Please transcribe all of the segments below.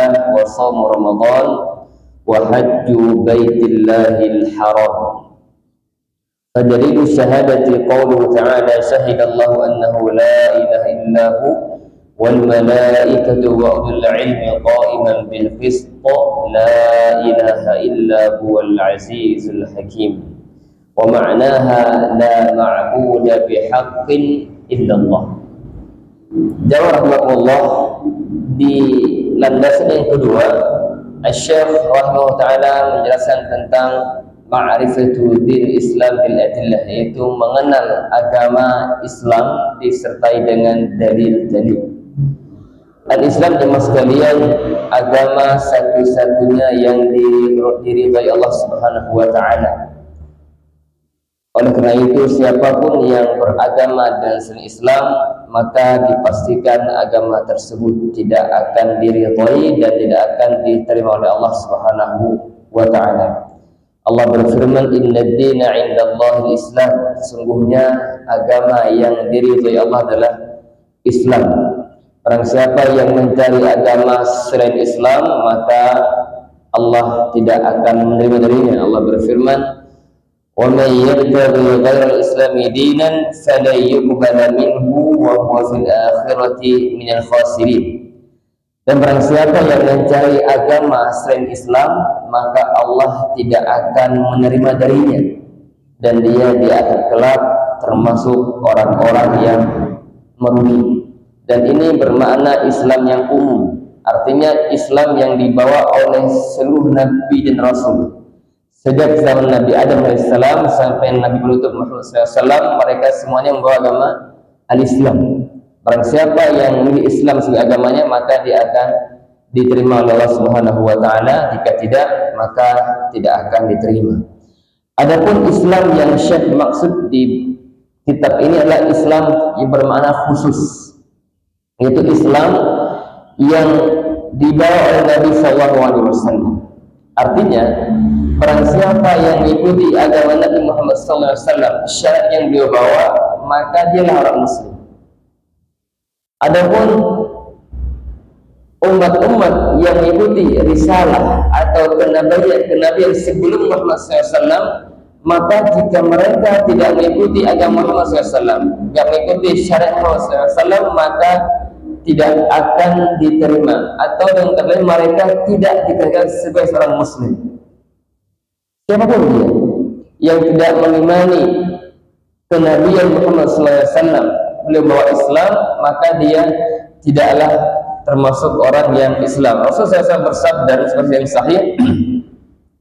الله وصوم رمضان وحج بيت الله الحرام. فدليل الشهادة قوله تعالى شهد الله أنه لا إله إلا هو والملائكة وأولو العلم قائما بالقسط لا إله إلا هو العزيز الحكيم ومعناها لا معبود بحق إلا الله. Jawab rahmatullah, di landasan yang kedua Asy-Syaikh rahimahullah ta'ala menjelaskan tentang ma'rifatu din Islam bil adillah, yaitu mengenal agama Islam disertai dengan dalil-dalil. Al-Islam jemaah sekalian agama satu-satunya yang diridhai Allah Subhanahu wa ta'ala. Oleh karena itu siapapun yang beragama dan selain Islam maka dipastikan agama tersebut tidak akan diridhai dan tidak akan diterima oleh Allah Subhanahu wa ta'ala. Allah berfirman, "Innad dina 'indallahi al-Islam." Sungguhnya agama yang diridhai Allah adalah Islam. Barang siapa yang mencari agama selain Islam maka Allah tidak akan menerima darinya. Allah berfirman, وَمَنْ يَبْتَغِي غَيْرَ الْإِسْلَامِ دِينًا فَلَنْ يُقْبَلَ مِنْهُ وَهُوَ فِي الْآخِرَةِ مِنَ الْخَاسِرِينَ. Dan barang siapa yang mencari agama selain Islam maka Allah tidak akan menerima darinya dan dia di akhir kelak termasuk orang-orang yang merugi. Dan ini bermakna Islam yang umum, artinya Islam yang dibawa oleh seluruh nabi dan rasul. Sejak zaman Nabi Adam AS sampai Nabi penutup Muhammad SAW, mereka semuanya membawa agama al-Islam. Barang siapa yang memilih Islam sebagai agamanya maka dia akan diterima oleh Allah Subhanahu wa ta'ala. Jika tidak maka tidak akan diterima. Adapun Islam yang Syekh maksud di kitab ini adalah Islam yang bermakna khusus, yaitu Islam yang dibawa oleh Nabi SAW. Artinya barang siapa yang mengikuti agama Nabi Muhammad SAW, syarat yang beliau bawa, maka dialah orang Muslim. Adapun umat-umat yang mengikuti risalah atau kenabian sebelum Muhammad SAW, maka jika mereka tidak mengikuti agama Muhammad SAW, tidak mengikuti syariat Muhammad SAW, maka tidak akan diterima, atau dengan kata lain mereka tidak dikatakan sebagai seorang Muslim. Siapapun dia yang tidak mengimani kenabian Muhammad SAW, beliau bawa Islam, maka dia tidaklah termasuk orang yang Islam. Rasulullah SAW bersabda seperti yang sahih,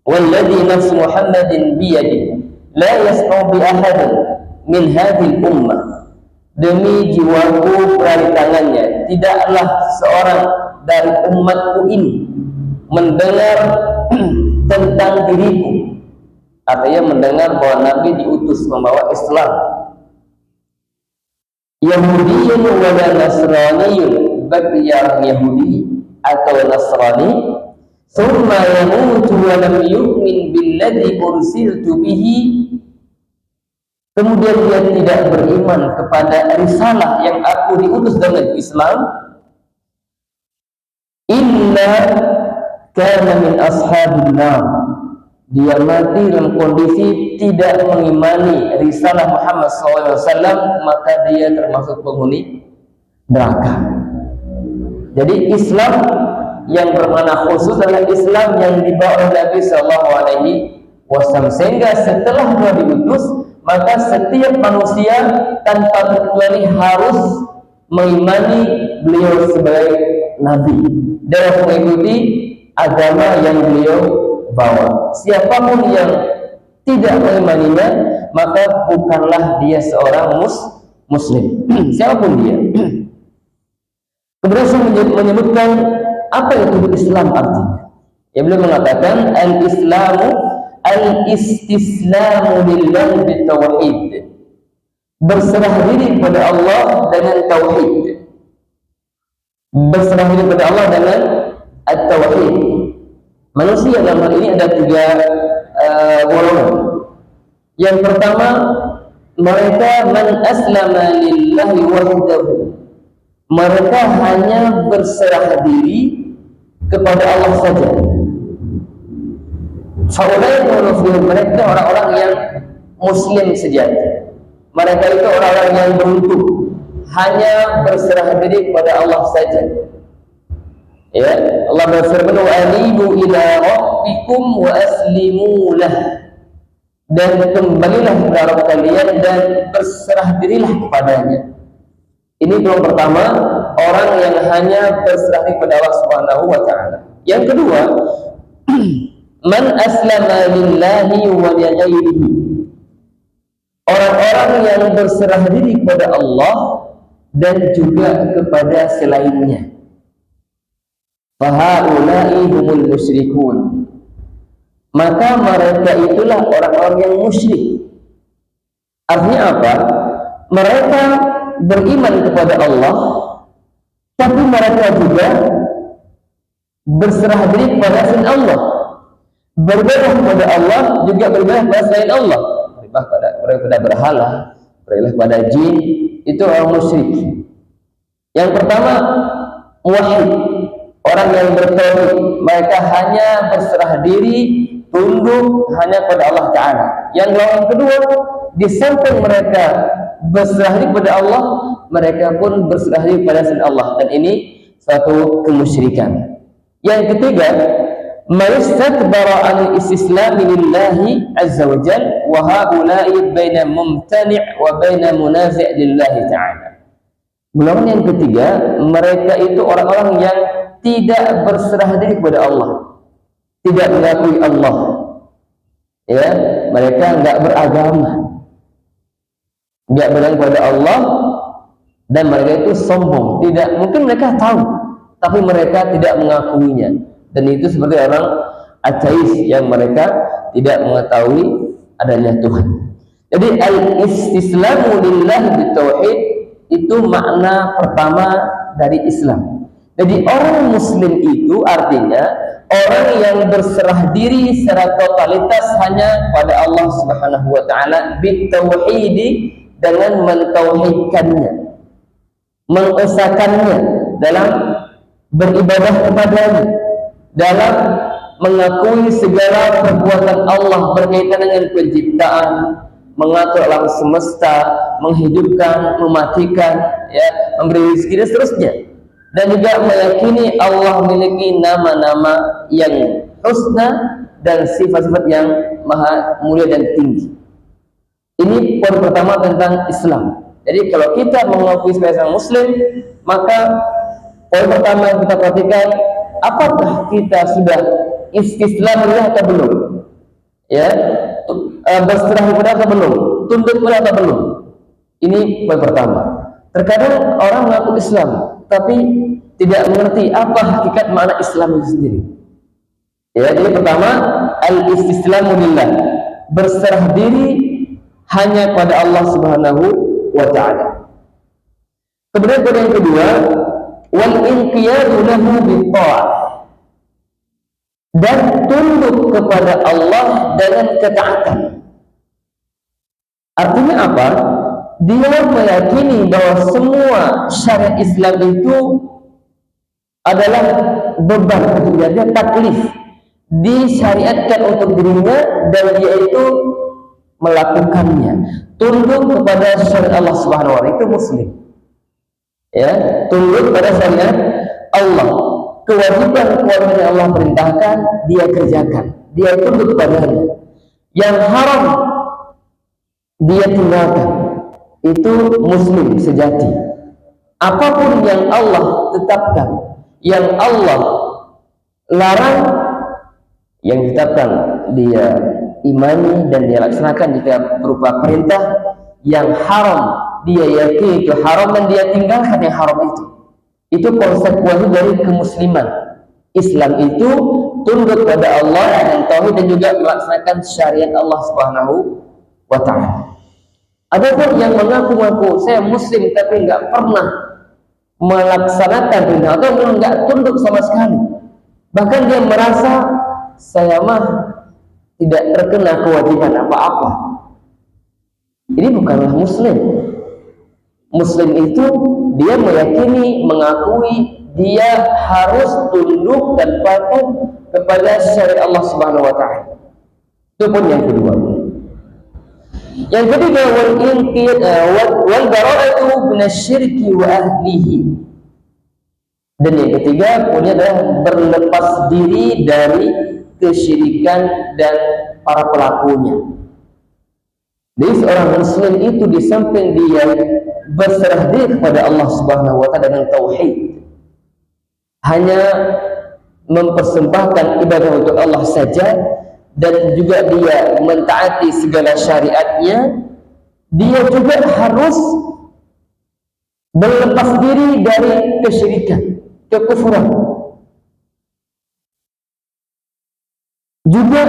"Walladzi nafsu Muhammadin biyadihi la yasma'u bi ahadin min hadhil ummah." Demi jiwaku berada di tangannya, tidaklah seorang dari umatku ini mendengar tentang diriku, artinya mendengar bahwa Nabi diutus membawa Islam, Yahudiyyun wa Nasraniyyun, bagi yang Yahudi atau Nasrani, thumma yamutu wa lam yu'min billadzi ursiltu bihi, kemudian dia tidak beriman kepada risalah yang aku diutus dengan Islam, illa kana min ashabin nar, dia mati dalam kondisi tidak mengimani risalah Muhammad SAW, maka dia termasuk penghuni neraka. Jadi Islam yang bermakna khusus adalah Islam yang dibawa oleh Nabi SAW, sehingga setelah beliau diutus maka setiap manusia tanpa terkecuali harus mengimani beliau sebagai Nabi dan mengikuti agama yang beliau bawa. Siapapun yang tidak mengimaninya maka bukanlah dia seorang Muslim. Siapapun dia. Kemudian saya menyebutkan apa itu Islam artinya. Ya, beliau mengatakan al-Islamu al-istislamu lillahi bitauhid, berserah diri kepada Allah dengan tauhid. Berserah diri kepada Allah dengan at-tauhid. Manusia dalam hal ini ada tiga golongan. Yang pertama, mereka man aslama lillahi wahdahu, mereka hanya berserah diri kepada Allah saja. Mereka orang-orang yang muslim sejati. Mereka itu orang-orang yang beruntung, hanya berserah diri kepada Allah saja. Ya, Allah berfirman, "Wa anibu ila rabbikum wa aslimu lah." Dan kembalilah kepada Rabb kalian dan berserah dirilah kepadanya. Ini belum pertama, orang yang hanya berserah diri kepada Allah Subhanahu wa taala. Yang kedua, man aslama lillahi wa li ghairihi. Orang-orang yang berserah diri kepada Allah dan juga kepada selainnya. Fahaulai humul musyrikun. Maka mereka itulah orang-orang yang musyrik. Artinya apa? Mereka beriman kepada Allah, tapi mereka juga berserah diri kepada selain Allah, beribadah kepada Allah, juga beribadah kepada selain Allah, beribadah kepada berhala, beribadah kepada jin. Itu orang musyrik. Yang pertama, muwahhid, orang yang bertauhid. Mereka hanya berserah diri, tunduk hanya pada Allah Ta'ala. Yang lawan kedua, di samping mereka berserah diri kepada Allah, mereka pun berserah diri kepada selain Allah, dan ini suatu kemusyrikan. Yang ketiga, maistakbara an istislami lillahi azza wa jalla, wa haula'i baina mumtani' wa baina munazi' lillahi ta'ala. Golongan yang ketiga, mereka itu orang-orang yang tidak berserah diri kepada Allah, tidak mengakui Allah. Ya, mereka enggak beragama, enggak beriman kepada Allah, dan mereka itu sombong. Tidak, mungkin mereka tahu, tapi mereka tidak mengakuinya. Dan itu seperti orang ateis yang mereka tidak mengetahui adanya Tuhan. Jadi al-istislamu lillahi bitauhid itu makna pertama dari Islam. Jadi orang muslim itu artinya orang yang berserah diri secara totalitas hanya pada Allah Subhanahu wa taala bitauhidi, dengan mentauhidkannya, mengesakannya dalam beribadah kepadanya, dalam mengakui segala perbuatan Allah berkaitan dengan penciptaan, mengatur alam semesta, menghidupkan, mematikan, ya, memberi rezeki dan seterusnya. Dan juga meyakini Allah memiliki nama-nama yang husna dan sifat-sifat yang maha mulia dan tinggi. Ini poin pertama tentang Islam. Jadi kalau kita mengakui sebagai seorang muslim, maka poin pertama yang kita perhatikan, apakah kita sudah istislam atau belum? Ya, berserah kepada atau belum? Tunduk kepada atau belum? Ini poin pertama. Terkadang orang mengaku Islam, tapi tidak mengerti apa hakikat makna Islam itu sendiri. Ya, jadi pertama, al-istislamu lillah, berserah diri hanya pada Allah Subhanahu wa taala. Kemudian poin yang kedua, wal inqiyadu lahu bitta'ah, dan tunduk kepada Allah dengan ketaatan. Artinya apa? Dia meyakini bahwa semua syariat Islam itu adalah beban untuknya, dia taklif, disyariatkan untuk dirinya dan dia itu melakukannya, tunduk kepada syariat Allah Subhanahu wa taala. Itu muslim. Ya, tunduk pada syariat Allah. Kewajiban-kewajiban yang Allah perintahkan dia kerjakan, dia tunduk kepadanya. Yang haram dia tinggalkan. Itu muslim sejati. Apapun yang Allah tetapkan, yang Allah larang, yang ditetapkan dia imani dan dia laksanakan jika berupa perintah. Yang haram dia yakini itu haram dan dia tinggalkan yang haram itu. Itu konsekuensi dari kemusliman. Islam itu tunduk pada Allah dan tauhid dan juga melaksanakan syariat Allah Subhanahu wa taala. Adapun yang mengaku-ngaku saya muslim tapi enggak pernah melaksanakan perintah atau enggak tunduk sama sekali, bahkan dia merasa saya mah tidak terkena kewajiban apa-apa, ini bukanlah muslim. Muslim itu dia meyakini, mengakui dia harus tunduk dan patuh kepada syariat Allah Subhanahu wa taala. Itu pun yang kedua. Yang ketiga, wal bara'atu minasyirki wa ahlihi. Dan yang ketiga punya adalah berlepas diri dari kesyirikan dan para pelakunya. Jadi seorang muslim itu di samping dia berserah diri kepada Allah Subhanahu wa taala dengan tauhid, hanya mempersembahkan ibadah untuk Allah saja, dan juga dia mentaati segala syariatnya, dia juga harus berlepas diri dari kesyirikan, kekufuran, juga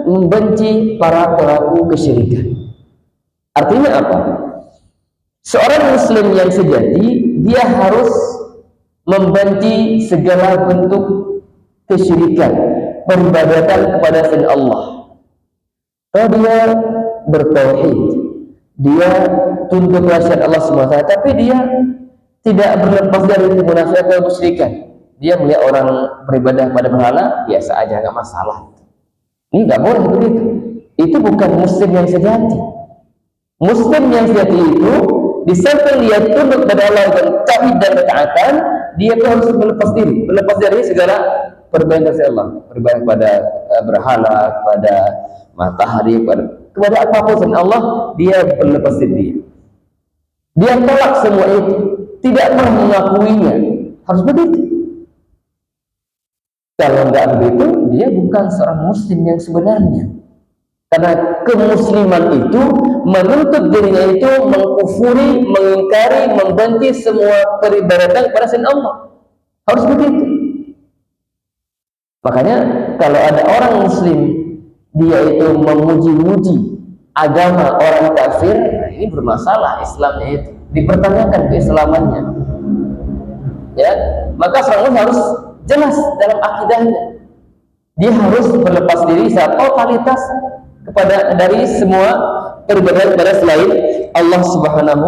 membenci para pelaku kesyirikan. Artinya apa? Seorang muslim yang sejati, dia harus membenci segala bentuk kesyirikan, peribadatan kepada selain Allah. Kalau dia bertauhid, dia tunduk kepada syariat Allah SWT, tapi dia tidak berlepas dari kemunafikan dan kesyirikan. Dia melihat orang beribadah pada berhala, biasa aja, nggak masalah. Ini nggak boleh begitu. Itu bukan muslim yang sejati. Muslim yang sejati itu, di samping dia tunduk kepada Allah dan tauhid dan ketaatan, dia pun harus berlepas dari segala peribadatan kepada Allah, beribadah kepada berhala, kepada matahari, kepada apapun selain Allah, dia berlepas diri. Dia tolak semua itu, tidak pernah mengakuinya. Harus begitu. Kalau enggak begitu, dia bukan seorang muslim yang sebenarnya. Karena kemusliman itu menuntut dirinya itu mengkufuri, mengingkari, membenci semua peribadatan kepada selain Allah. Harus begitu. Makanya kalau ada orang muslim, dia itu memuji-muji agama orang kafir, ini bermasalah Islamnya itu, dipertanyakan keislamannya. Ya, maka seorang harus jelas dalam akidahnya. Dia harus berlepas diri secara totalitas dari semua peribadatan kepada selain Allah Subhanahu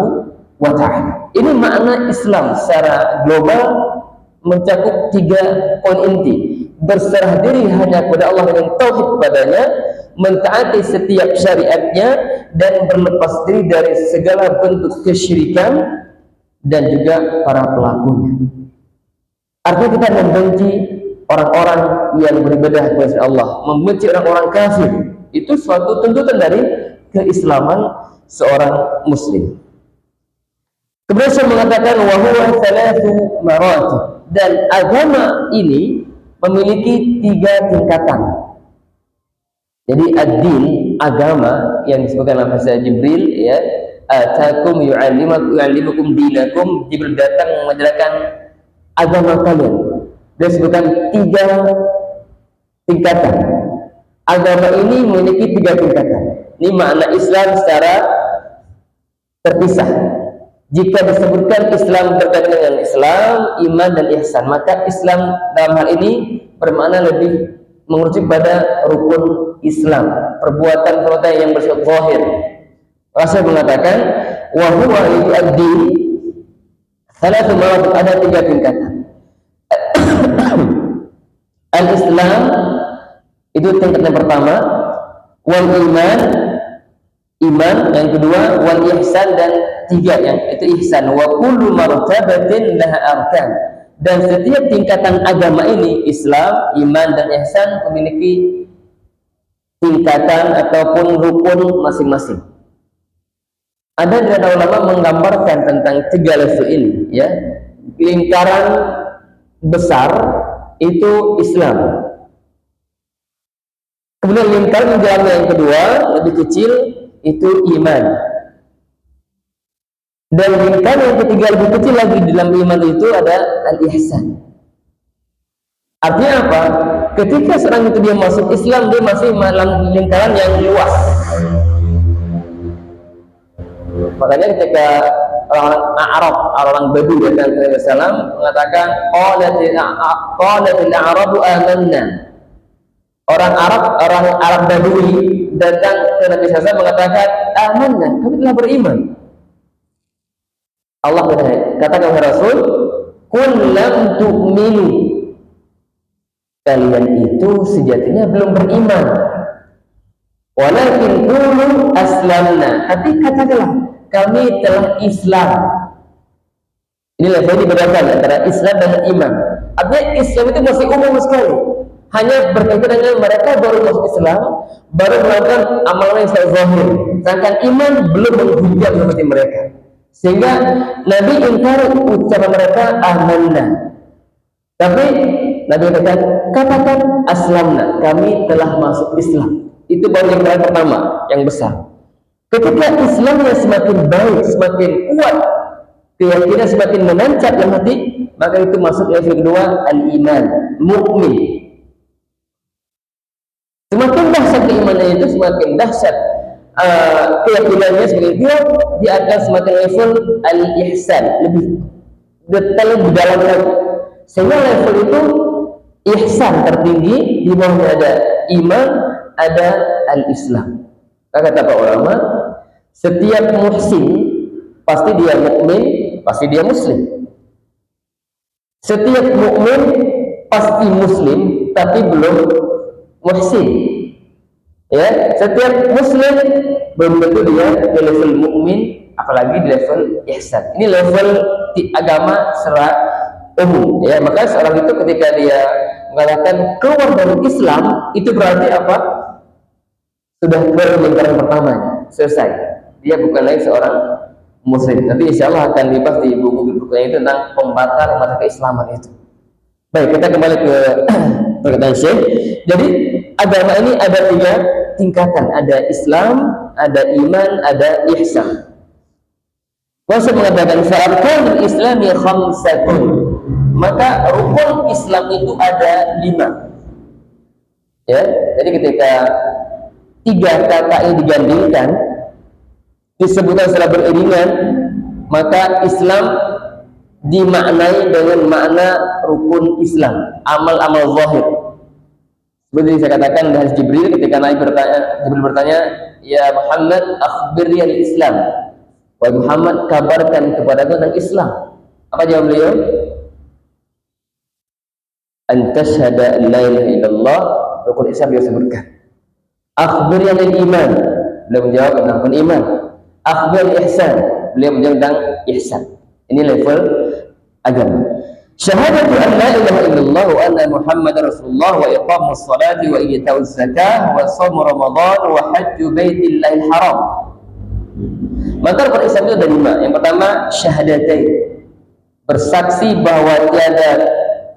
wa taala. Ini makna Islam secara global, mencakup 3 poin inti. Berserah diri hanya kepada Allah dengan tauhid kepadanya, mentaati setiap syariatnya, dan berlepas diri dari segala bentuk kesyirikan dan juga para pelakunya. Artinya kita membenci orang-orang yang beribadah kepada Allah, membenci orang-orang kafir. Itu suatu tuntutan dari keislaman seorang muslim. Kemudian saya mengatakan wa huwa thalathu maratib, dan agama ini memiliki 3 tingkatan. Jadi ad-din, agama yang disebutkan dalam bahasa Jibril, ya, atakum yu'allimukum dinakum, Jibril datang mengajarkan agama kalian. Dia sebutkan 3 tingkatan. Agama ini memiliki 3 tingkatan. Ini makna Islam secara terpisah. Jika disebutkan Islam berkaitan dengan Islam, iman dan ihsan, maka Islam dalam hal ini bermakna lebih mengerucut pada rukun Islam, perbuatan-perbuatan yang bersifat zahir. Rasul mengatakan, wa huwa ad-din thalathu maratib, ada 3 tingkatan. Al-Islam itu tingkat yang pertama, wal iman, yang kedua wal ihsan, dan 3 yang itu ihsan. Wa kullu martabatin laha arkan, dan setiap tingkatan agama ini, Islam, iman, dan ihsan, memiliki tingkatan ataupun rukun masing-masing. Ada di antara ulama menggambarkan tentang 3 level ini, ya. Lingkaran besar itu Islam. Kemudian lingkaran yang kedua, lebih kecil, itu iman. Dan lingkaran yang ketiga lebih kecil lagi dalam iman itu ada al-ihsan. Artinya apa? Ketika seorang itu dia masuk Islam, dia masih dalam lingkaran yang luas. Makanya ketika orang Arab, orang Badui datang ke Islam, mengatakan qalatil a'rabu amanna. Orang Arab Badui datang ke Nabi SAW mengatakan, amanna, kami telah beriman. Allah katakan kepada Rasul, Qul lam tu'minu, kalian itu sejatinya belum beriman. Walakin qulu aslamna, tapi katakanlah kami telah Islam. Ini level dibedakan antara Islam dan iman. Artinya Islam itu masih umum sekali, hanya berkaitan dengan mereka baru masuk Islam, baru melakukan amalan yang zahir. Sedangkan iman belum menghujam seperti mereka. Sehingga Nabi ingkar ucapan mereka amanna. Tapi Nabi katakan aslamna, kami telah masuk Islam. Itu baru yang pertama, yang besar. Ketika Islamnya semakin baik, semakin kuat, keyakinan semakin menancap dalam hati, maka itu masuk level kedua, al-iman, mukmin. Semakin dahsyat keimanannya itu, semakin dahsyat keyakinannya semakin kuat, dia akan semakin level al-ihsan, lebih detail, lebih dalam lagi. Sehingga level itu ihsan tertinggi, di bawahnya ada iman, ada al-islam. Kata para ulama, setiap muhsin pasti dia mukmin, pasti dia muslim. Setiap mukmin pasti muslim, tapi belum muhsin. Ya, setiap muslim belum tentu dia di level mukmin, apalagi di level ihsan. Ini level di agama secara umum. Ya, maka seorang itu ketika dia mengatakan keluar dari Islam, itu berarti apa? Sudah keluar dari lingkaran pertama, selesai. Dia bukan lagi seorang muslim. Nanti insya Allah akan dibahas di buku-bukunya itu tentang pembatal masa keislaman itu. Baik, kita kembali ke perkataan Syekh. Jadi agama ini ada 3 tingkatan, ada Islam, ada iman, ada ihsan. Rasul mengatakan sa'arkanul islami khamsatun, maka rukun Islam itu ada 5. Ya, jadi ketika 3 kata ini digandingkan, disebutkan secara beriringan, maka Islam dimaknai dengan makna rukun Islam, amal-amal zahir. Seperti saya katakan dari Jibril ketika Jibril bertanya, ya Muhammad, akhbirni al-Islam. Wahai Muhammad, kabarkan kepadaku tentang Islam. Apa jawab beliau? An tashhada la ilaha illallah, rukun Islam dia sebutkan. Akhbirni al-iman, beliau menjawab tentang rukun iman. Akhbirni ihsan, beliau menjawab tentang ihsan. Ini level agama. Syahadatu an la ilaha illallah wa anna Muhammadar Rasulullah wa iqamus salati wa ita'uz zakah wa shaum Ramadan wa hajju baitillahil haram. Maka rukun Islam itu ada 5. Yang pertama syahadatain, bersaksi bahwa tiada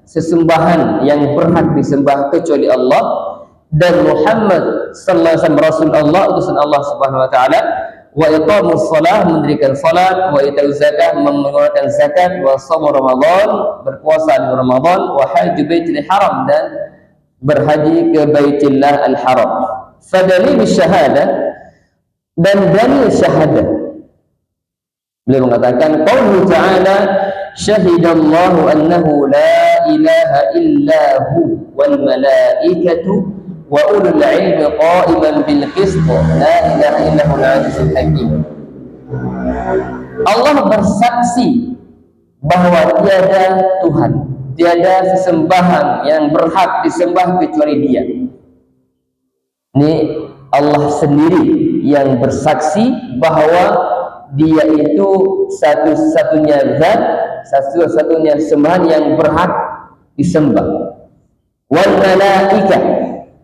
sesembahan yang berhak disembah kecuali Allah dan Muhammad sallallahu alaihi wasallam Rasul Allah, utusan Allah Subhanahu wa taala. Wa iqamus shalah, mendirikan salat, wa ita'uz zakah, mengeluarkan zakat, wa shaum Ramadan, berpuasa di Ramadan, wa hajju baitil haram, dan berhaji ke Baitillah al-Haram. Fadalil syahadah, dan dalil syahadah, beliau mengatakan qauluhu ta'ala syahidallahu annahu la ilaha illahu wal malaikatu wa ulul ilmi qa'iman bil qist la ilaha illahu al-azizul hakim. Allah bersaksi bahwa tiada Tuhan, tiada sesembahan yang berhak disembah kecuali Dia. Ini Allah sendiri yang bersaksi bahwa Dia itu satu-satunya zat, satu-satunya sembahan yang berhak disembah. Wal malaikah,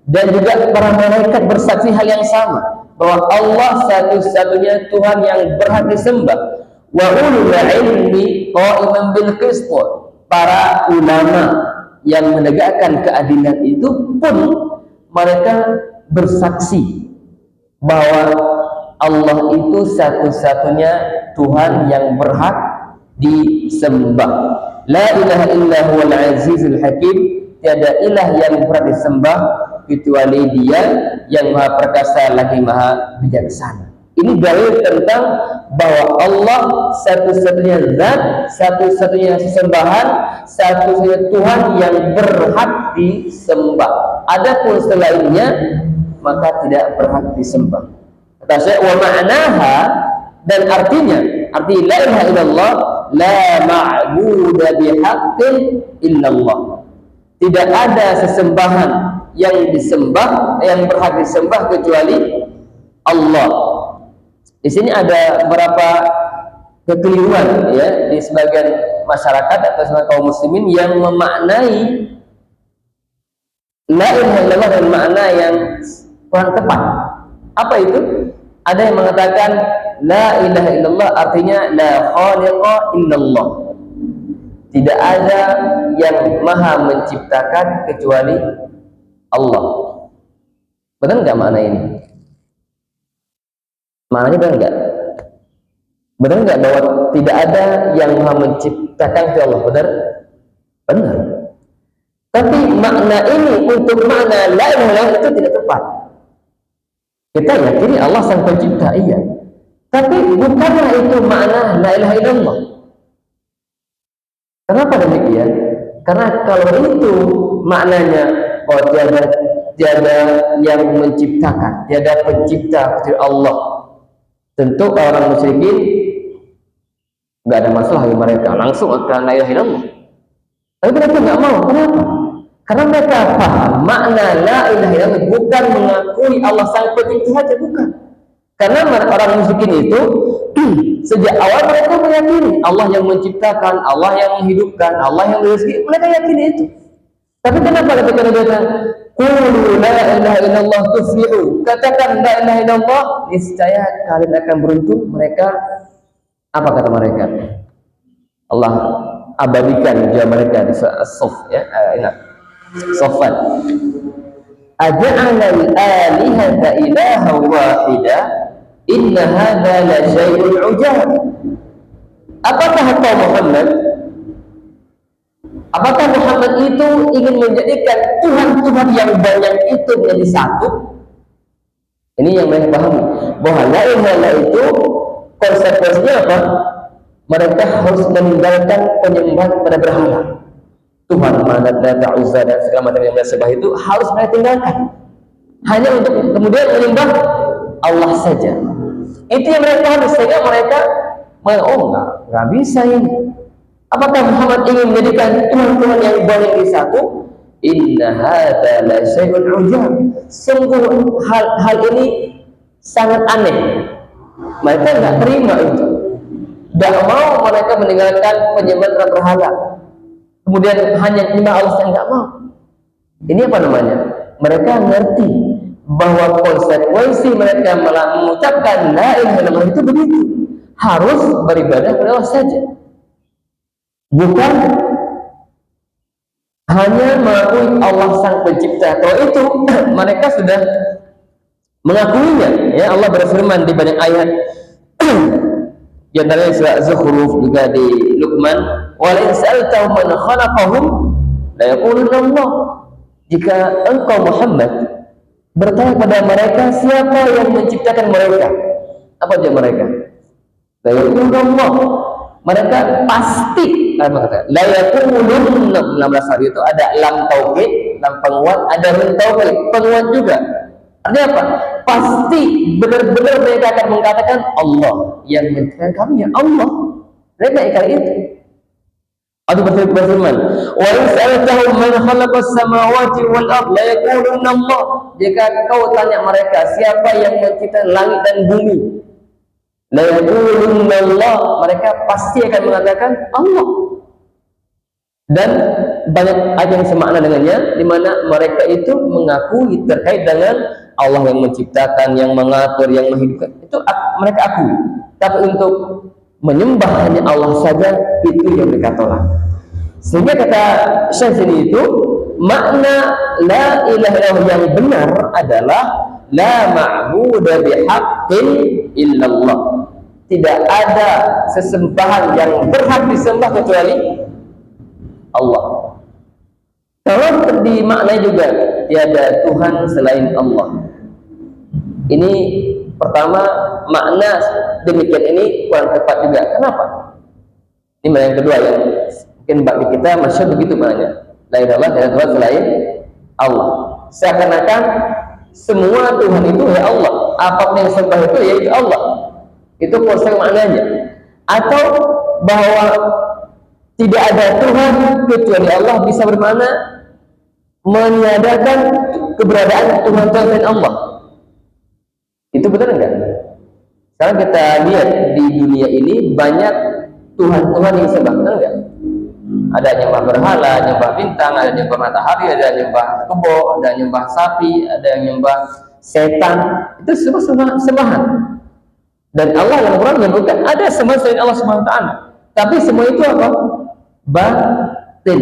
dan juga para malaikat bersaksi hal yang sama, bahwa Allah satu-satunya Tuhan yang berhak disembah. Wa ulul ilmi qa'iman bil qist, para ulama yang menegakkan keadilan itu pun mereka bersaksi bahwa Allah itu satu-satunya Tuhan yang berhak disembah. La ilaha illa huwal azizul hakim, tiada ilah yang berhak disembah kecuali Dia yang Maha Perkasa lagi Maha Bijaksana. Ini dalil tentang bahwa Allah satu-satunya zat, satu-satunya sesembahan, satu-satunya Tuhan yang berhak disembah. Adapun selainnya maka tidak berhak disembah. Kata saya, wa ma'naha, dan artinya, arti la ilaha illallah la ma'budu bihaqqin illallah. Tidak ada sesembahan yang disembah, yang berhak disembah kecuali Allah. Di sini ada beberapa kekeliruan ya di sebagian masyarakat atau sebagian kaum muslimin yang memaknai la ilaha illallah dengan makna yang kurang tepat. Apa itu? Ada yang mengatakan la ilaha illallah artinya la khaliqa illallah. Tidak ada yang maha menciptakan kecuali Allah. Benar nggak makna ini? Maknanya benar nggak? Benar nggak bahwa tidak ada yang maha menciptakan kecuali Allah? Benar? Benar. Tapi makna ini untuk makna la ilaha illallah itu tidak tepat. Kita yakini Allah sang pencipta, iya. Tapi bukanlah itu makna la ilaha illallah. Kenapa demikian? Karena kalau itu maknanya bahwa tiada yang menciptakan, tiada pencipta kecuali Allah, tentu orang musyrikin nggak ada masalah bagi mereka, langsung akan la ilaha illallah. Tapi mereka nggak mau. Kenapa? Karena mereka paham makna la ilaha illallah bukan mengakui Allah sang pencipta saja, bukan. Karena orang musyrikin itu sejak awal mereka meyakini Allah yang menciptakan, Allah yang menghidupkan, Allah yang merezeki, mereka yakini itu. Tapi kenapa ketika mereka qulu la ilaha illallah tuflihu, katakan la ilaha illallah, niscaya kalian akan beruntung. Mereka apa kata mereka? Allah abadikan jawab mereka di As-Saff ya, ingat Saffat. Aja'ala al-alihata ilaha wahida inna hadza la syai'un 'ujab. Apakah kata Muhammad? Apakah Muhammad itu ingin menjadikan Tuhan-Tuhan yang banyak itu menjadi satu? Ini yang mereka pahami. Bahwa la ilaha illallah itu konsekuensinya apa? Mereka harus meninggalkan penyembahan kepada berhala. Tuhan Manat, Lata, Uzza dan segala macam yang mereka sembah itu harus mereka tinggalkan. Hanya untuk kemudian menyembah Allah saja. Itu yang mereka pahami, sehingga mereka nggak bisa ini. Apakah Muhammad ingin menjadikan Tuhan-Tuhan yang banyak di satu? Inna hadza la syai'un 'ujab. Sungguh hal ini sangat aneh. Mereka nggak terima itu. Tidak mau mereka meninggalkan penyembahan berhala. Kemudian hanya menyembah Allah yang nggak mau. Ini apa namanya? Mereka ngerti bahwa konsekuensi mereka mengucapkan la ilaha illallah itu begitu. Harus beribadah kepada Allah saja. Bukan hanya mengakui Allah sang pencipta. Kalau itu mereka sudah mengakuinya. Ya, Allah berfirman di banyak ayat. Di antaranya surah Zukhruf, juga di Luqman, wa la in sa'altahum man khalaqahum la yaquluna Allah. Jika engkau Muhammad bertanya pada mereka siapa yang menciptakan mereka, apa jawab mereka? La yaquluna Allah. Mereka pasti apa kata? La yaqulun 16 hari itu ada lam taukid, lam penguat, ada nun taukid, penguat juga. Artinya apa? Pasti benar-benar mereka akan mengatakan Allah yang menciptakan kami, ya Allah. Mereka ikhlas itu. Allah berfirman, "Wa yas'aluhum man khalaqas samawati wal ardh la yaquluna Allah." Jika kau tanya mereka siapa yang menciptakan langit dan bumi, la yaquluna Allah, mereka pasti akan mengatakan Allah. Dan banyak ayat yang semakna dengannya, di mana mereka itu mengakui terkait dengan Allah yang menciptakan, yang mengatur, yang menghidupkan, itu mereka akui. Tapi untuk menyembah hanya Allah saja, itu yang mereka tolak. Sehingga kata Syekh ini itu makna la ilaha illallah yang benar adalah la ma'budu bihaqqin illallah. Tidak ada sesembahan yang berhak disembah kecuali Allah. Kalau dimaknai juga tiada Tuhan selain Allah. Ini pertama makna demikian ini kurang tepat juga. Kenapa? Ini makna yang kedua yang mungkin bagi kita masih begitu maknanya. La ilaha illallah tiada Tuhan selain Allah. Seakan-akan semua Tuhan itu ya Allah. Apapun yang disembah itu yaitu Allah. Itu konsep maknanya. Atau bahwa tidak ada Tuhan kecuali Allah bisa bermakna meniadakan keberadaan Tuhan selain Allah. Itu benar enggak? Sekarang kita lihat di dunia ini banyak Tuhan-Tuhan yang disembah, benar enggak? Ada nyembah berhala, nyembah bintang, ada nyembah matahari, ada nyembah kebo, ada nyembah sapi, ada nyembah setan. Itu semua sembahan. Dan Allah yang Quran menyebutkan ada sembahan selain Allah Subhanahu wa taala. Tapi semua itu apa? Batil.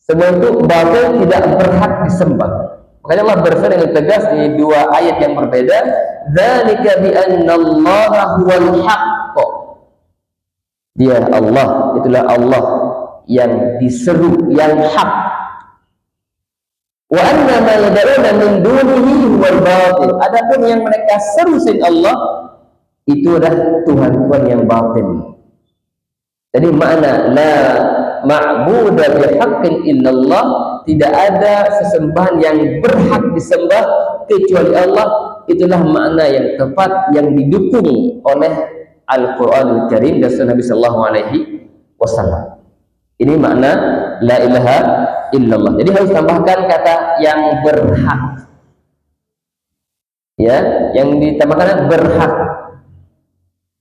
Semua itu batil, tidak berhak disembah. Makanya Allah berfirman dengan tegas di dua ayat yang berbeda, dzalika bi annallaha huwal haqq. Dia Allah, itulah Allah yang diseru, yang hak. Wa anna ma yad'una min dunihi huwal batil. Adapun yang mereka seru selain Allah itu adalah Tuhan-Tuhan yang batil. Jadi makna la ma'budu bihaqqin illallah, tidak ada sesembahan yang berhak disembah kecuali Allah. Itulah makna yang tepat yang didukung oleh Al-Qur'anul Karim dan Sunnah Nabi sallallahu alaihi wasallam. Ini makna la ilaha illallah. Jadi harus tambahkan kata yang berhak. Ya, yang ditambahkan berhak.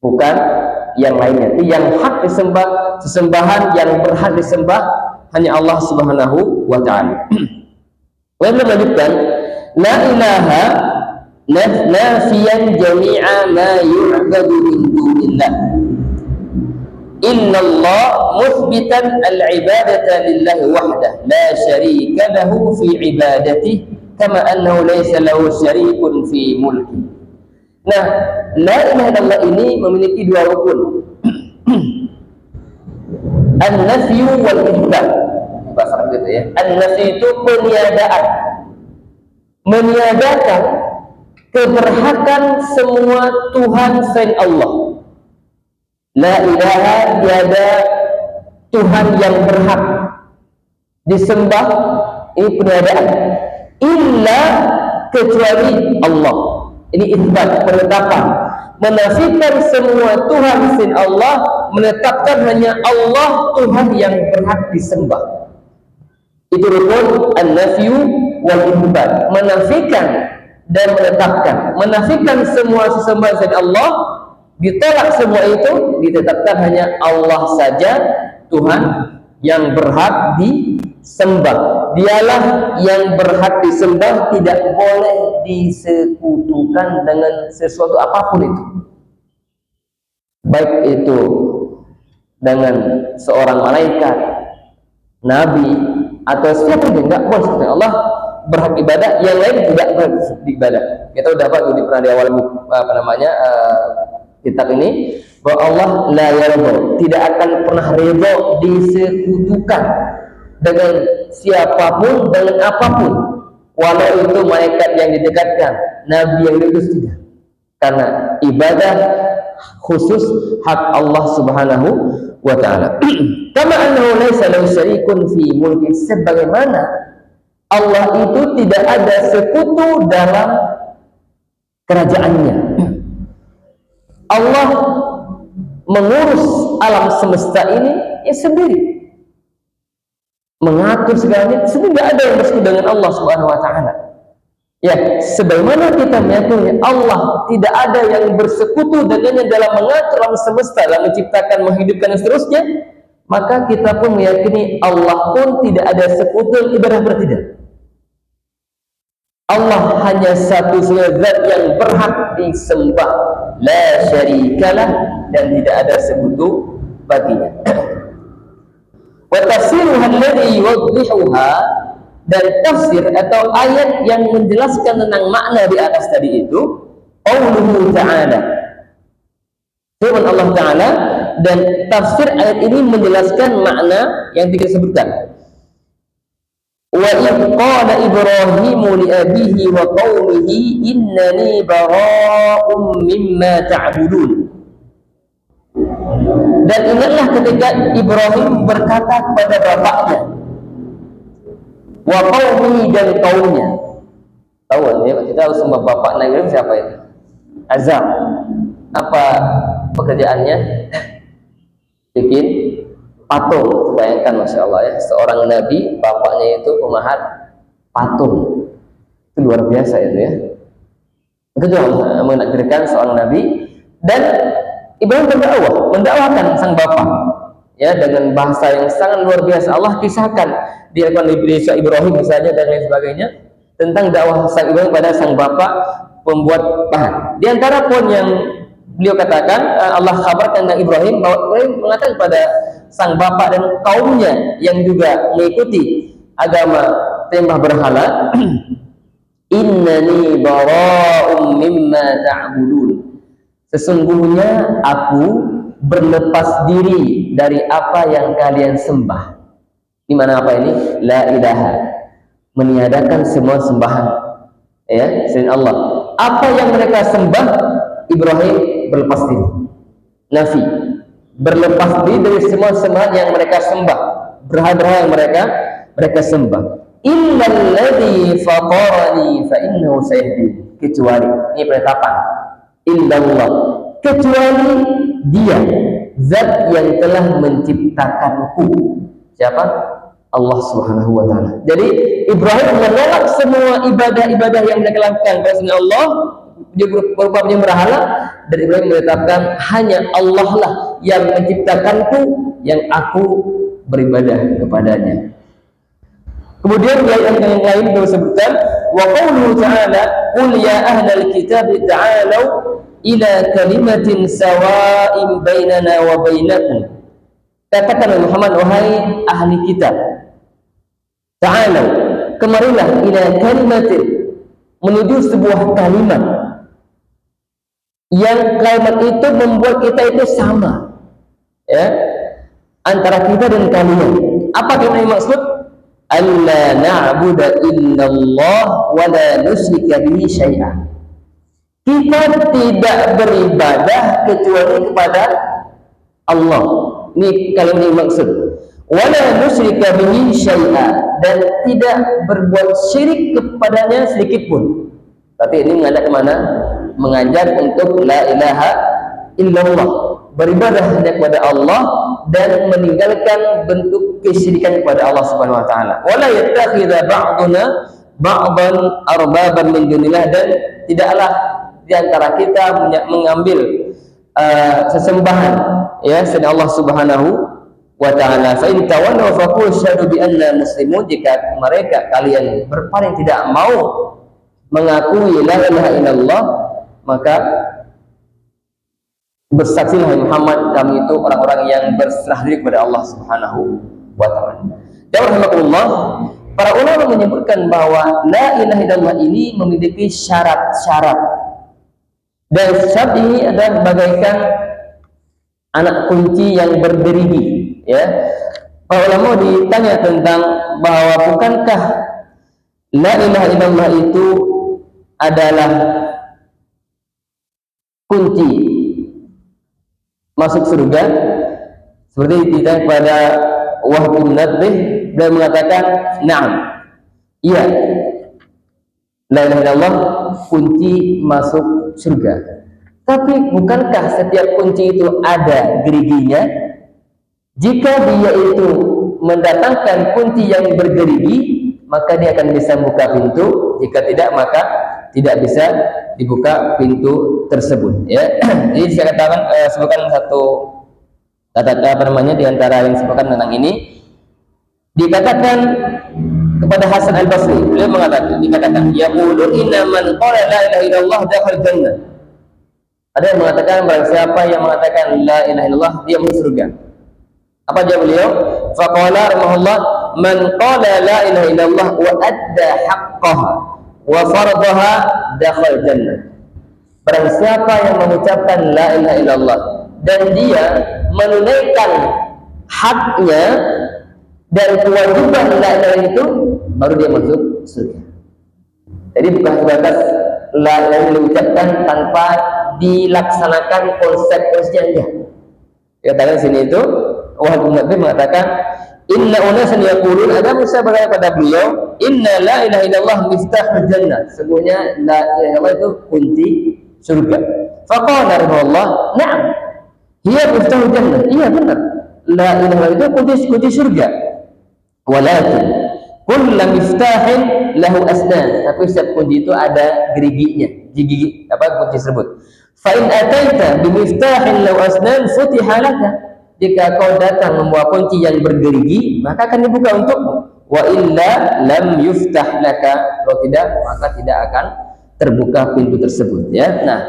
Bukan yang lainnya. Jadi yang hak disembah, sesembahan yang berhak disembah hanya Allah Subhanahu wa taala. Lalu melanjutkan la ilaha nafiyan jami'a ma yu'badu min dunillah. Inna Allah muthbitan al-ibadata lillahi wahdah la syarika lahu fi ibadatihi kama annahu laysa lahu syarikun fi mulki. Nah, la ilaha illallah ini memiliki dua rukun. An-nafyu wal itsbat. Bahasa Arab gitu ya. An-nafyu itu peniadaan. Meniadakan keberhakan semua Tuhan selain Allah. La ilaha, tiada Tuhan yang berhak disembah, ini peniadaan. Illa, kecuali Allah. Ini itsbat, penetapan. Menafikan semua Tuhan selain Allah, menetapkan hanya Allah Tuhan yang berhak disembah. Itu rukun an-nafyu wal itsbat. Menafikan dan menetapkan. Menafikan semua sesembahan selain Allah, ditolak semua itu, ditetapkan hanya Allah saja Tuhan yang berhak disembah. Dialah yang berhak disembah, tidak boleh disekutukan dengan sesuatu apapun itu. Baik itu dengan seorang malaikat, nabi, atau siapa pun, enggak boleh. Allah berhak ibadah, yang lain tidak berhak ibadah. Kita udah di pernah di awal kitab ini bahwa Allah la yarda, tidak akan pernah ridha disekutukan dengan siapapun, dengan apapun, walau itu malaikat yang didekatkan, nabi yang diutus, tidak. Karena ibadah khusus hak Allah Subhanahu wa taala. Kama annahu laysa lahu syarikun fi mulki, sebagaimana Allah itu tidak ada sekutu dalam kerajaannya. Allah mengurus alam semesta ini ya sendiri, mengatur segalanya sendiri, tidak ada yang bersekutu dengan Allah Subhanahu wa taala. Ya, sebagaimana kita meyakini Allah tidak ada yang bersekutu dengannya dalam mengatur alam semesta, dalam menciptakan, menghidupkan dan seterusnya, maka kita pun meyakini Allah pun tidak ada sekutu ibadah bertidak. Allah hanya satu zat yang berhak disembah, la syarikalah, dan tidak ada sekutu baginya. Wa tafsiruha alladhi yuwaddihuha, dan tafsir atau ayat yang menjelaskan tentang makna di atas tadi itu qauluhu ta'ala, firman Allah Ta'ala, dan tafsir ayat ini menjelaskan makna yang disebutkan. Wa idh qala Ibrahimu li abihi wa qaumihi innani bara'um mimma ta'budun. Dan ingatlah ketika Ibrahim berkata kepada bapaknya, wa qaumihi, dan kaumnya. Tahu ya, kita harus sembah bapak Ibrahim siapa itu? Azar. Apa pekerjaannya? bikin patung. Bayangkan, masya Allah ya, seorang nabi bapaknya itu pemahat patung, itu luar biasa itu ya. Itu juga menakdirkan seorang nabi. Dan Ibrahim mendakwahkan sang bapak ya dengan bahasa yang sangat luar biasa. Allah kisahkan di Al-Quran Ibrahim misalnya dan lain sebagainya tentang dakwah sang Ibrahim pada sang bapak pembuat bahan. Di antara poin yang beliau katakan, Allah kabarkan tentang Ibrahim bahwa Ibrahim mengatakan kepada sang bapak dan kaumnya yang juga mengikuti agama sembah berhala, innani bara'um mimma ta'budun, sesungguhnya aku berlepas diri dari apa yang kalian sembah. Di mana apa ini? La ilaha, meniadakan semua sembahan ya selain Allah. Apa yang mereka sembah, Ibrahim berlepas diri, nafi, berlepas diri dari semua sembahan yang mereka sembah, berhala-berhala yang mereka sembah. Illalladzi fatarani fa innahu sayahdin, kecuali, ini penetapan, illallah, kecuali dia zat yang telah menciptakanku. Siapa? Allah Subhanahu wa taala. Jadi Ibrahim menolak semua ibadah-ibadah yang mereka lakukan kepada Allah, dia berupa berhala, dan Ibrahim menetapkan hanya Allah lah yang menciptakanku, yang aku beribadah kepadanya. Kemudian di ayat yang lain beliau sebutkan, wa qauluhu ta'ala, qul ya ahlal kitab ta'alu ila kalimatin sawa'in bainana wa bainakum. Katakan Muhammad, wahai ahli kitab, ta'alu, kemarilah, ila kalimatin, menuju sebuah kalimat yang kalimat itu membuat kita itu sama ya antara kita dan kalian. Apa yang maksud? Alla na'budu illallah wa la nusyrika bihi syai'an. Kita tidak beribadah kecuali kepada Allah. Ini kalimat yang maksud. Wa la nusyrika bihi syai'an, dan tidak berbuat syirik kepadanya sedikit pun. Berarti ini mengajak kemana? Mengajak untuk la ilaha illallah, beribadah hanya kepada Allah dan meninggalkan bentuk kesyirikan kepada Allah Subhanahu wa taala. Wala yattakhidha ba'duna ba'dan arbaban min dunillah, dan tidaklah di antara kita mengambil sesembahan ya selain Allah Subhanahu wa taala. Fa in tawallaw faqul syahadu bi anna muslimun, jika mereka kalian berpaling tidak mau mengakui la ilaha illallah, maka bersaksilah Muhammad, kami itu orang-orang yang berserah diri kepada Allah Subhanahu wa taala. Dan rahmatullah, para ulama menyebutkan bahwa la ilaha illallah ini memiliki syarat-syarat. Dan syarat ini adalah bagaikan anak kunci yang bergerigi, ya. Para ulama ditanya tentang bahwa bukankah la ilaha illallah itu adalah kunci masuk surga, seperti ditanya kepada Wahb bin Nadbih, beliau mengatakan na'am, iya, la ilaha illallah kunci masuk surga. Tapi bukankah setiap kunci itu ada geriginya? Jika dia itu mendatangkan kunci yang bergerigi, maka dia akan bisa buka pintu. Jika tidak, maka tidak bisa dibuka pintu tersebut ya. Jadi saya katakan sebutkan satu kata-kata di antara yang disebutkan tentang ini, dikatakan kepada Hasan Al-Basri, beliau dikatakan yaqulu inna man qala la ilaha illallah dakhal jannah. Ada yang mengatakan barang siapa yang mengatakan la ilaha illallah dia masuk surga. Apa jawab beliau? Faqala rahimahullah, man qala la ilaha illallah wa adda haqqaha wa faradaha dakhal jannah. Barang siapa yang mengucapkan la ilaha illallah dan dia menunaikan haknya dan kewajiban la ilaha itu, baru dia masuk surga. Jadi bukan sebatas la ilaha diucapkan tanpa dilaksanakan konsekuensinya. Katakan sini itu Wahab bin Nabi mengatakan inna unasan yaqulun, ada Musa berkata pada beliau, inna la ilaha illallah miftahul jannah, sesungguhnya la ilaha illallah itu kunci surga. Faqala rahimahullah, na'am, hiya miftahul jannah, iya benar, la ilaha illallah itu kunci surga. Walakin kullu miftahin lahu asnan, tapi setiap kunci itu ada geriginya, gigi kunci tersebut. Fa in ataita bi miftahin lahu asnan futiha laka, jika kau datang membawa kunci yang bergerigi maka akan dibuka untukmu. Wa illa lam yuftah laka, kalau tidak maka tidak akan terbuka pintu tersebut, ya. Nah,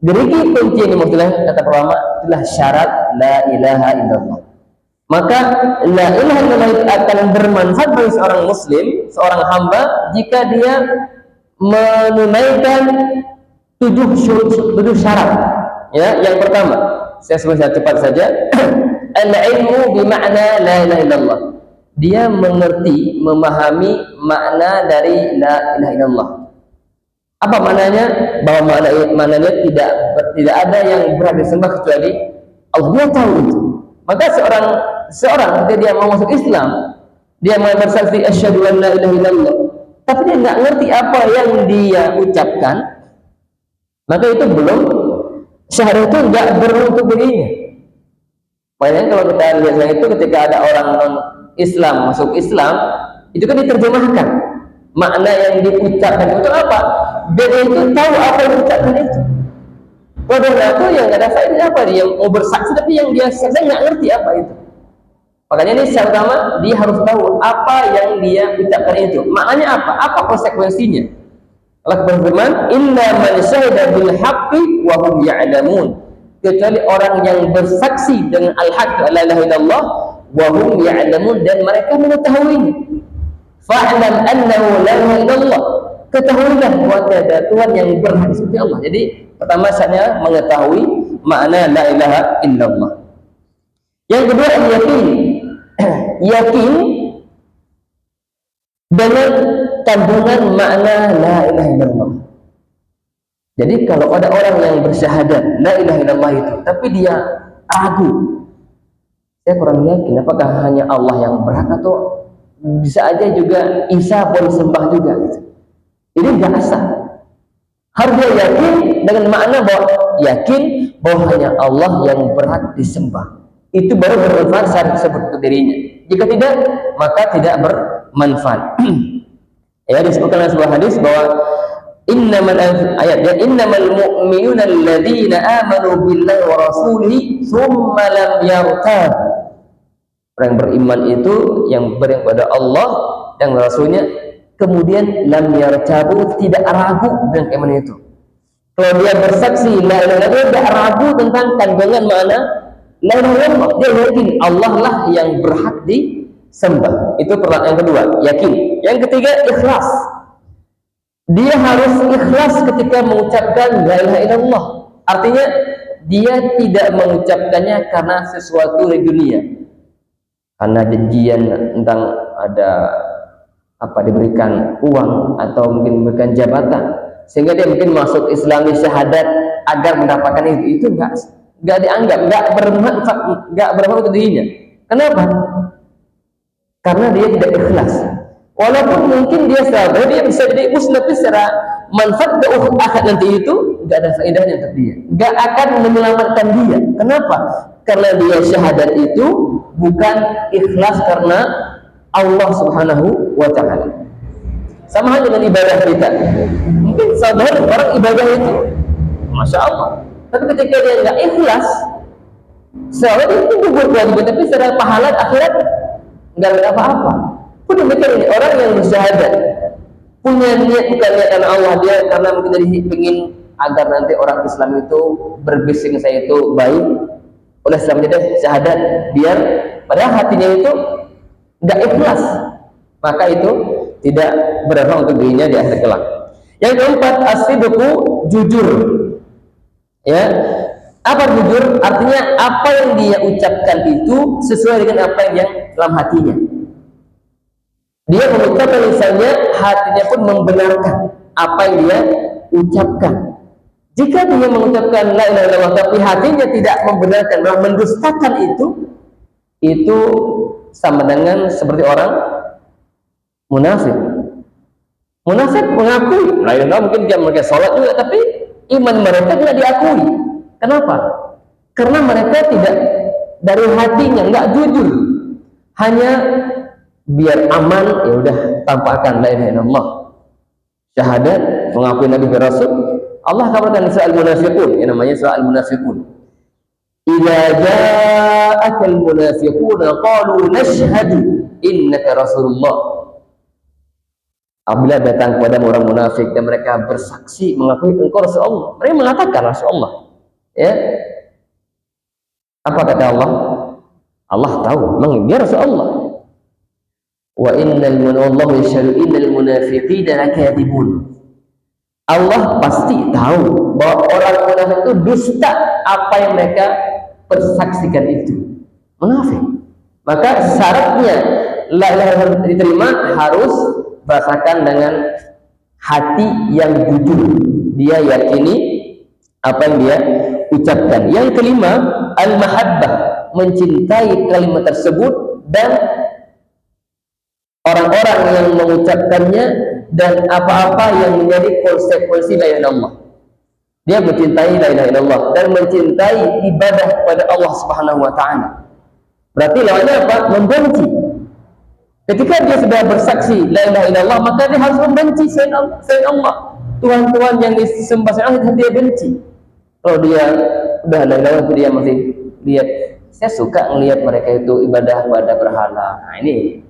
gerigi kunci ini maksudnya kata ulama adalah syarat la ilaha illallah. Maka la ilaha illallah itu akan bermanfaat bagi seorang muslim, seorang hamba, jika dia menunaikan 7 syarat. Ya, yang pertama, saya sebutkan cepat saja. Al-ilmu bima'na la ilaha illallah. Dia mengerti, memahami makna dari la ilaha illallah. Apa maknanya? Bahwa maknanya tidak ada yang berhak disembah kecuali Allah. Dia tahu itu. Maka seorang ketika dia mau masuk Islam, dia mau bersaksi asyhadu an la ilaha illallah, tapi dia nggak ngerti apa yang dia ucapkan, maka itu belum syahadat, itu nggak berlaku dirinya. Makanya kalau kita lihat itu ketika ada orang non Islam masuk Islam, itu kan diterjemahkan makna yang diucapkan itu apa, dia itu tahu apa yang diucapkan itu. Padahal itu yang nggak ada faedah, apa dia mau bersaksi tapi yang dia saksi nggak ngerti apa itu. Makanya ini syarat pertama, dia harus tahu apa yang dia ucapkan itu, maknanya apa konsekuensinya. Allah berfirman, inna man syahida bil haqqi wa hum ya'lamun, kecuali orang yang bersaksi dengan al-haq, la ilaha illallah, wa hum ya'lamun, dan mereka mengetahuinya. Fa'lam annahu la ilaha illallah, ketahuilah bahwa tiada Tuhan yang berhak disembah Allah. Jadi pertama syaratnya mengetahui makna la ilaha illallah. Yang kedua, yakin dengan kandungan makna la ilaha illallah. Jadi kalau ada orang yang bersyahadat la ilaha illallah itu, tapi dia ragu, saya kurang yakin apakah hanya Allah yang berhak atau bisa aja juga Isa boleh sembah juga gitu. Ini nggak sah. Harus dia yakin dengan makna bahwa hanya Allah yang berhak disembah. Itu baru bermanfaat saat tersebut untuk dirinya. Jika tidak, maka tidak bermanfaat. Ya, disebutkan dalam sebuah hadis bahwa innamal mu'minuna alladzina amanu billahi wa rasulihi tsumma lam yartab. Orang yang beriman itu yang beriman kepada Allah dan Rasulnya, kemudian lam yartabu, tidak ragu dengan keimanan itu. Kalau dia bersaksi la ilaha illallah, dia tidak ragu tentang kandungan makna la ilaha illallah, dia yakin Allah lah yang berhak disembah. Itu pertanyaan yang kedua, yakin. Yang ketiga, ikhlas. Dia harus ikhlas ketika mengucapkan la ilaha illallah. Artinya dia tidak mengucapkannya karena sesuatu di dunia, karena janjian tentang ada diberikan uang atau mungkin memberikan jabatan, sehingga dia mungkin masuk Islami syahadat agar mendapatkan itu nggak dianggap, nggak bermanfaat untuk dirinya. Kenapa? Karena dia tidak ikhlas. Walaupun mungkin dia sabar, dia bisa jadi muslim, tapi secara manfaat ke akhirat nanti itu nggak ada faedahnya untuk dia, nggak akan menyelamatkan dia. Kenapa? Karena dia syahadat itu bukan ikhlas karena Allah Subhanahu wa ta'ala. Sama halnya dengan ibadah kita. Mungkin sabar orang ibadah itu Masya Allah, tapi ketika dia nggak ikhlas, seolah itu gugur kewajiban, tapi secara pahala akhirat nggak ada apa-apa. Pun demikian ini orang yang bersyahadat punya niat bukan niat karena Allah, dia karena mungkin dari ingin agar nanti orang Islam itu berbising saya itu baik, oleh sebab itu syahadat biar padahal hatinya itu nggak ikhlas, maka itu tidak bermanfaat untuk dirinya di akhir kelak. Yang keempat, as-sidqu, jujur. Ya, apa jujur? Artinya apa yang dia ucapkan itu sesuai dengan apa yang dalam hatinya. Dia mengucapkan, misalnya hatinya pun membenarkan apa yang dia ucapkan. Jika dia mengucapkan la ilaha illallah tapi hatinya tidak membenarkan, malah mendustakan itu sama dengan seperti orang munafik. Munafik mengakui la ilaha illallah, mungkin dia mereka sholat juga, tapi iman mereka tidak diakui. Kenapa? Karena mereka tidak dari hatinya, nggak jujur, hanya biar aman ya udah tampakkan la ilaha illallah, syahadat, mengakui Nabi Rasul. Allah kabarkan di surah Al-Munafiqun, yang namanya surah Al-Munafiqun. Idza ja'akal munafiquna qalu nashhadu innaka rasulullah. Apabila datang kepada orang munafik dan mereka bersaksi mengakui engkau Rasulullah, mereka mengatakan Rasulullah. Ya. Apa kata Allah? Allah tahu, memang dia Rasulullah. Wa innal wallahu yashhadu innal munafiqina lakadzibun. Allah pasti tahu bahwa orang munafik itu dusta apa yang mereka persaksikan itu. Munafik. Maka syaratnya la ilaha illallah diterima harus berasakan dengan hati yang jujur, dia yakini apa yang dia ucapkan. Yang kelima, al-mahabbah, mencintai kalimat tersebut dan orang-orang yang mengucapkannya dan apa-apa yang menjadi konsekuensi la ilaha illallah. Dia mencintai la ilaha illallah dan mencintai ibadah kepada Allah Subhanahu wa taala. Berarti lawannya apa? Membenci. Ketika dia sudah bersaksi la ilaha illallah, maka dia harus membenci selain Allah. Tuhan-tuhan yang disembah selain Allah dia benci. Kalau dia udah la ilaha illallah, dia masih lihat, saya suka melihat mereka itu ibadah pada berhala. Nah, ini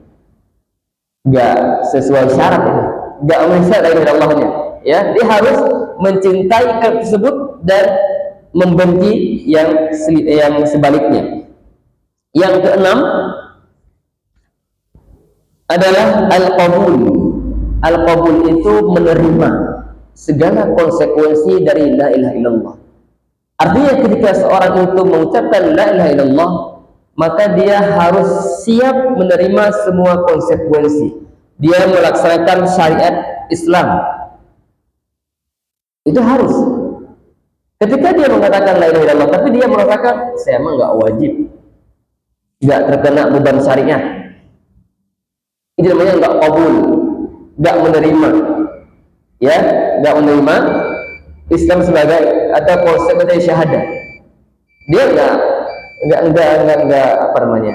enggak sesuai syarat ini. Enggak mengisytihat la ilaha illallahnya. Ya, dia harus mencintai tersebut dan membenci yang sebaliknya. Yang keenam adalah al-qabul. Al-qabul itu menerima segala konsekuensi dari la ilaha illallah. Artinya ketika seorang itu mengucapkan la ilaha illallah, maka dia harus siap menerima semua konsekuensi. Dia melaksanakan syariat Islam. Itu harus. Ketika dia mengatakan la ilaha illallah, tapi dia merasakan saya emang nggak wajib, nggak terkena beban syariat, itu namanya nggak qabul, nggak menerima, ya, nggak menerima Islam sebagai atau konsekuensi syahadat. Dia nggak apa namanya,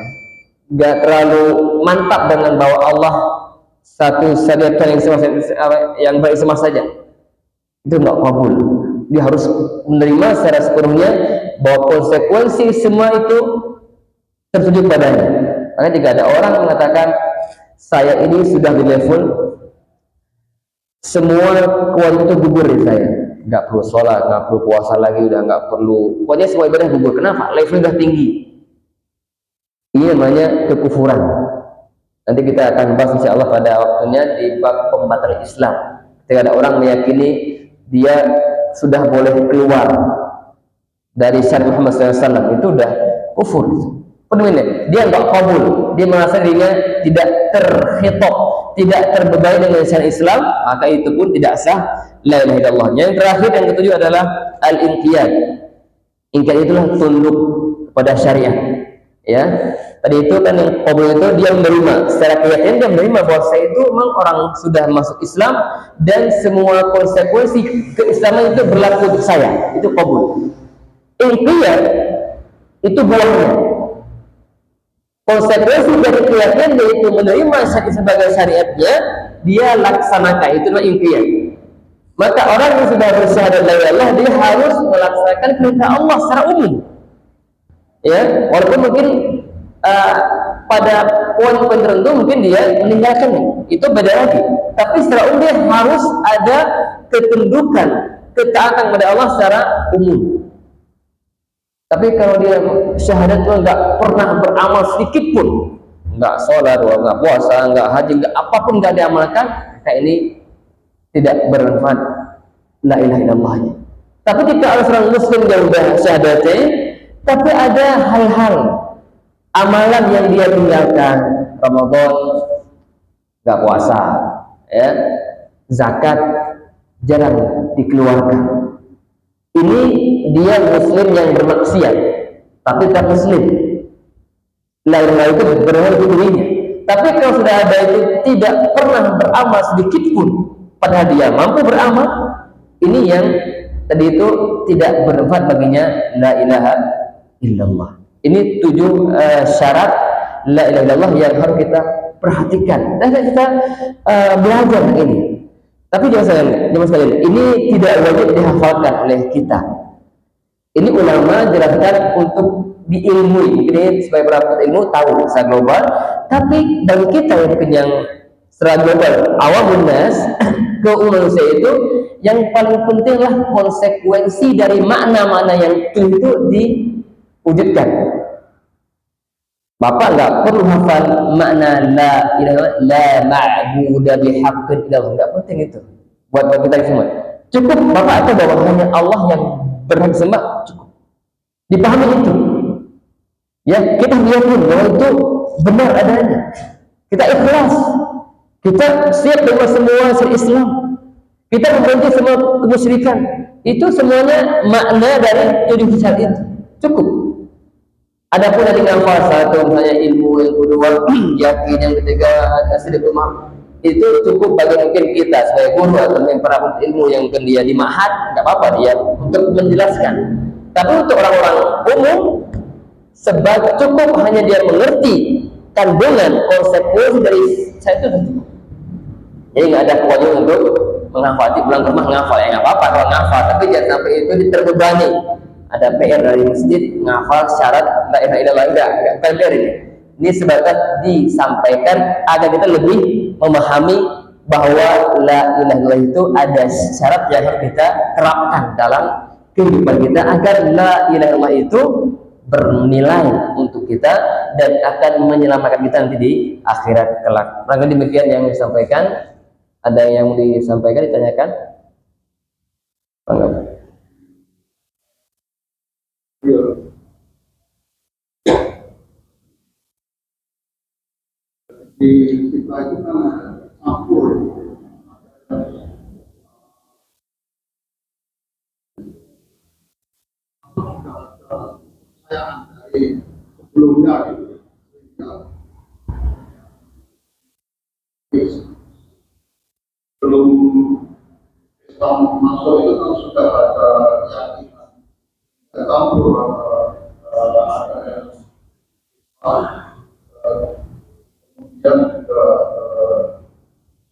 nggak terlalu mantap dengan bahwa Allah satu syariat yang berisma saja. Itu nggak qabul. Dia harus menerima secara sepenuhnya bahwa konsekuensi semua itu tertuju padanya. Karena jika ada orang mengatakan saya ini sudah di level semua kewajiban itu gugur di saya, nggak perlu sholat, nggak perlu puasa lagi, udah nggak perlu, pokoknya semua ibadah gugur. Kenapa? Level sudah tinggi. Ini namanya kekufuran. Nanti kita akan bahas insya Allah pada waktunya di bab pembatalan Islam. Ketika ada orang meyakini dia sudah boleh keluar dari syariat Muhammad SAW, itu udah kufur. Penuhnya dia nggak kabul, dia merasa dirinya tidak terhitop, tidak terbebani dengan syariat Islam, maka itu pun tidak sah la ilaha illallah. Yang terakhir, yang ketujuh adalah al-inqiyad. Inqiyad itulah tunduk kepada syariat. Ya, tadi itu kan yang kabul itu dia menerima secara keyakinan, dia menerima bahwa saya itu memang orang sudah masuk Islam dan semua konsekuensi keislaman itu berlaku untuk saya. Itu kabul. Inqiyad itu buahnya. Konsekuensi dari keyakinan yaitu menerima syariat sebagai syariatnya, dia laksanakan, itulah inqiyad. Maka orang yang sudah bersyahadat la ilaha illallah, dia harus melaksanakan perintah Allah secara umum. Ya, walaupun mungkin pada poin-poin tertentu mungkin dia meninggalkannya, itu beda lagi. Tapi secara umum dia harus ada ketundukan, ketaatan kepada Allah secara umum. Tapi kalau dia syahadat itu nggak pernah beramal sedikit pun, nggak sholat, nggak puasa, nggak haji, nggak apapun nggak diamalkan, kayak ini tidak bermanfaat la ilaha illallahnya. Tapi jika seorang muslim yang sudah syahadatnya, tapi ada hal-hal amalan yang dia tinggalkan, Ramadan nggak puasa, ya, zakat jarang dikeluarkan. Ini dia muslim yang bermaksiat, tapi tak muslim. Lain-lain itu berhal di dirinya. Tapi kalau sudah ada itu tidak pernah beramal sedikit pun, padahal dia mampu beramal, ini yang tadi itu tidak bermanfaat baginya la ilaha illallah. Ini 7 syarat la ilaha illallah yang harus kita perhatikan dan kita belajar ini. Tapi jangan sekalian, ini tidak wajib dihafalkan oleh kita. Ini ulama jelaskan untuk diilmui. Mungkin ini sebagai beberapa ilmu tahu secara global, tapi bagi kita yang secara global awamun nas ke manusia itu yang paling pentinglah konsekuensi dari makna-makna yang itu diwujudkan. Bapak nggak perlu hafal makna la ilaha la ma'budu bihaqqin illallah, nggak penting itu buat kita semua. Cukup Bapak tahu bahwa hanya Allah yang berhak disembah, cukup dipahami itu. Ya, kita yakin bahwa itu benar adanya. Kita ikhlas, kita siap dengan semua syariat Islam, kita membenci semua kemusyrikan. Itu semuanya makna dari 7 syarat itu. Cukup. Adapun yang menghafal satu, misalnya ilmu yang kedua, yakin yang ketiga, asli rumah, itu cukup bagi mungkin kita sebagai guru atau yang para ilmu yang mungkin dia di ma'had, nggak apa-apa dia untuk menjelaskan. Tapi untuk orang-orang umum, cukup hanya dia mengerti kandungan konsekuensi dari saya itu sudah cukup. Jadi nggak ada kewajiban untuk menghafal, pulang ke rumah menghafal, ya nggak apa-apa kalau menghafal, tapi jangan sampai itu diterbebani. Ada PR dari masjid menghafal syarat la ilaha illallah, enggak PR ini. Ini sebatas disampaikan agar kita lebih memahami bahwa la ilaha illallah itu ada syarat yang harus kita terapkan dalam kehidupan kita agar la ilaha illallah itu bernilai untuk kita dan akan menyelamatkan kita nanti di akhirat kelak. Barangkali demikian yang disampaikan. Ada yang mau disampaikan, ditanyakan? Bangga. Di kita itu kan campur dari sebelumnya gitu. Belum Islam masuk itu kan sudah ada keyakinan campur kemudian juga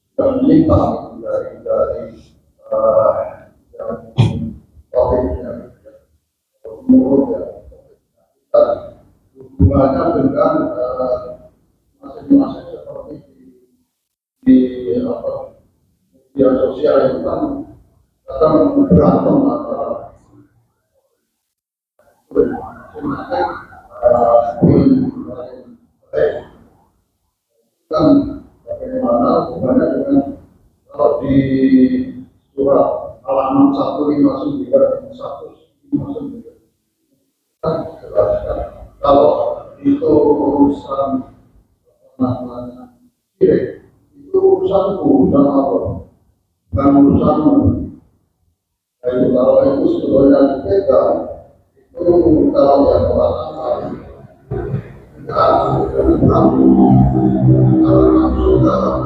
sudah menyimpan dari yang topiknya menurut ya hubungannya dengan masing-masing seperti di media sosial itu kan kadang berantem antara kan bagaimana hubungannya dengan kalau di surat Al-An'am 159 kan jelaskan kalau itu urusan namanya syirik, itu urusanku dan Allah, bukan urusanmu. Jadi kalau itu sebetulnya dipegang, itu kalau yang melakukan kalau langsung dalam